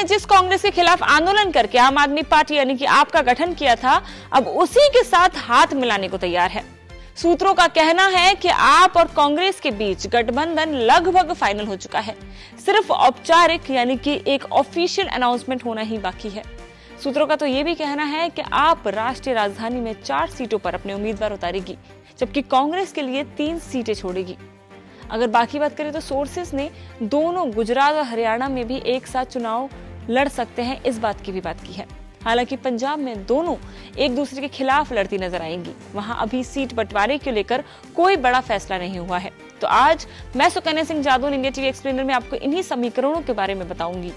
ने जिस कांग्रेस के खिलाफ आंदोलन करके आम आदमी पार्टी यानी कि आप का गठन किया था, अब उसी के साथ हाथ मिलाने को तैयार है। सूत्रों का कहना है कि आप और कांग्रेस के बीच गठबंधन लगभग फाइनल हो चुका है। सिर्फ औपचारिक यानी कि एक ऑफिशियल अनाउंसमेंट होना ही बाकी है। सूत्रों का तो ये भी कहना है कि आप राष्ट्रीय राजधानी में 4 सीटों पर अपने उम्मीदवार उतारेगी, जबकि कांग्रेस के लिए 3 सीटें छोड़ेगी। अगर बाकी बात करें तो सोर्सेस ने दोनों गुजरात और हरियाणा में भी एक साथ चुनाव लड़ सकते हैं, इस बात की भी बात की है। हालांकि पंजाब में दोनों एक दूसरे के खिलाफ लड़ती नजर आएंगी। वहां अभी सीट बंटवारे को लेकर कोई बड़ा फैसला नहीं हुआ है। तो आज मैं Sukanya Singh Jadaun India TV explainer में आपको इन्हीं समीकरणों के बारे में बताऊंगी।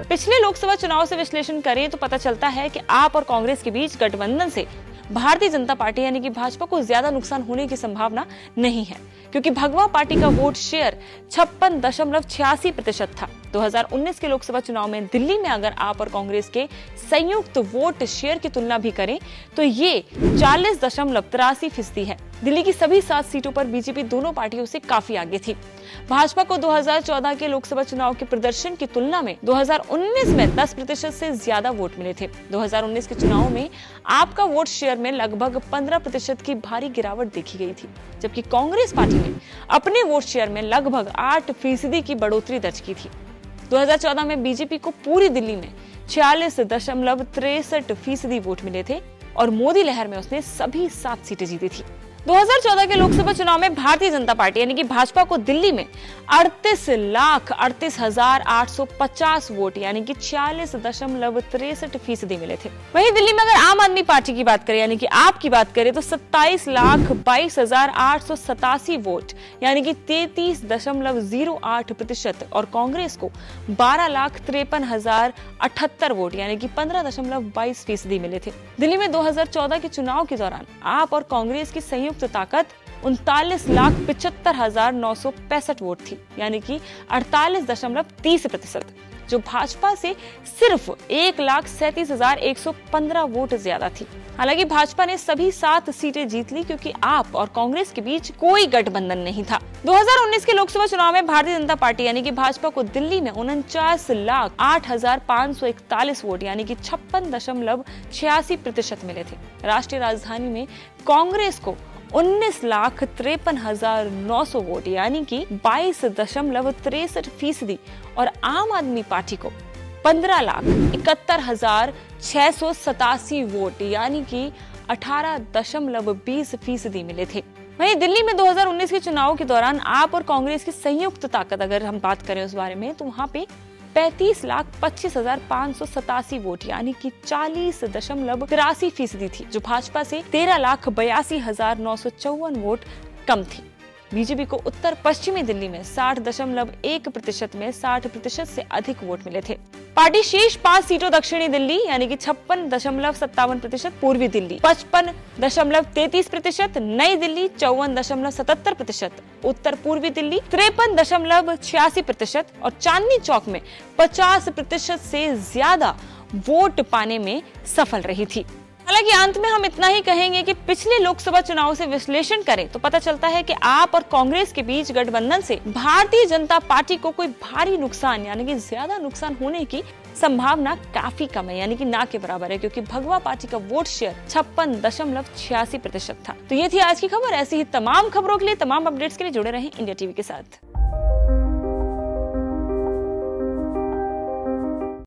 पिछले लोकसभा चुनाव से विश्लेषण करें तो पता चलता है कि आप और कांग्रेस के बीच गठबंधन से भारतीय जनता पार्टी यानी कि भाजपा को ज्यादा नुकसान होने की संभावना नहीं है, क्योंकि भगवा पार्टी का वोट शेयर 56.86% था। 2019 के लोकसभा चुनाव में दिल्ली में अगर आप और कांग्रेस के संयुक्त वोट शेयर की तुलना भी करें तो ये 40.83% है। दिल्ली की सभी 7 सीटों पर बीजेपी दोनों पार्टियों से काफी आगे थी। भाजपा को 2014 के लोकसभा चुनाव के प्रदर्शन की तुलना में 2019 में 10% से ज्यादा वोट मिले थे। 2019 के चुनाव में आपका वोट शेयर में लगभग 15% की भारी गिरावट देखी गई थी, जबकि कांग्रेस पार्टी ने अपने वोट शेयर में लगभग 8% की बढ़ोतरी दर्ज की थी। 2014 में बीजेपी को पूरी दिल्ली में 46.63% वोट मिले थे और मोदी लहर में उसने सभी 7 सीटें जीती थी। 2014 के लोकसभा चुनाव में भारतीय जनता पार्टी यानी कि भाजपा को दिल्ली में 38,38,850 वोट यानी कि 46.63% मिले थे। वहीं दिल्ली में अगर आम आदमी पार्टी की बात करें यानी कि आपकी बात करें तो 27,22,887 वोट यानी कि 33.08% और कांग्रेस को 12,53,078 वोट यानी कि 15.22% मिले थे। दिल्ली में 2014 के चुनाव के दौरान आप और कांग्रेस की संयुक्त ताकत 39,75,965 वोट थी यानी कि 48.30%, जो भाजपा से सिर्फ 1,37,115 वोट ज्यादा थी। हालांकि भाजपा ने सभी 7 सीटें जीत ली क्योंकि आप और कांग्रेस के बीच कोई गठबंधन नहीं था। 2019 के लोकसभा चुनाव में भारतीय जनता पार्टी यानी कि भाजपा को दिल्ली में 49,08,541 वोट यानी कि 56.86% मिले थे। राष्ट्रीय राजधानी में कांग्रेस को 19,53,900 वोट यानी कि 22.63% और आम आदमी पार्टी को 15,71,687 वोट यानी कि 18.20% मिले थे। वहीं दिल्ली में 2019 के चुनाव के दौरान आप और कांग्रेस की संयुक्त ताकत अगर हम बात करें उस बारे में तो वहां पे 35,25,587 वोट यानी कि 40.83% थी, जो भाजपा से 13,82,954 वोट कम थी। बीजेपी को उत्तर पश्चिमी दिल्ली में 60.1% में 60% से अधिक वोट मिले थे। पार्टी शेष 5 सीटों दक्षिणी दिल्ली यानी कि 56.57%, पूर्वी दिल्ली 55.33%, नई दिल्ली 54.77%, उत्तर पूर्वी दिल्ली 53.86% और चांदनी चौक में 50% से ज्यादा वोट पाने में सफल रही थी। हालांकि अंत में हम इतना ही कहेंगे कि पिछले लोकसभा चुनाव से विश्लेषण करें तो पता चलता है कि आप और कांग्रेस के बीच गठबंधन से भारतीय जनता पार्टी को कोई भारी नुकसान यानी कि ज्यादा नुकसान होने की संभावना काफी कम है यानी कि ना के बराबर है, क्योंकि भगवा पार्टी का वोट शेयर 56.86% था। तो ये थी आज की खबर। ऐसी ही तमाम खबरों के लिए, तमाम अपडेट्स के लिए जुड़े रहें इंडिया टीवी के साथ।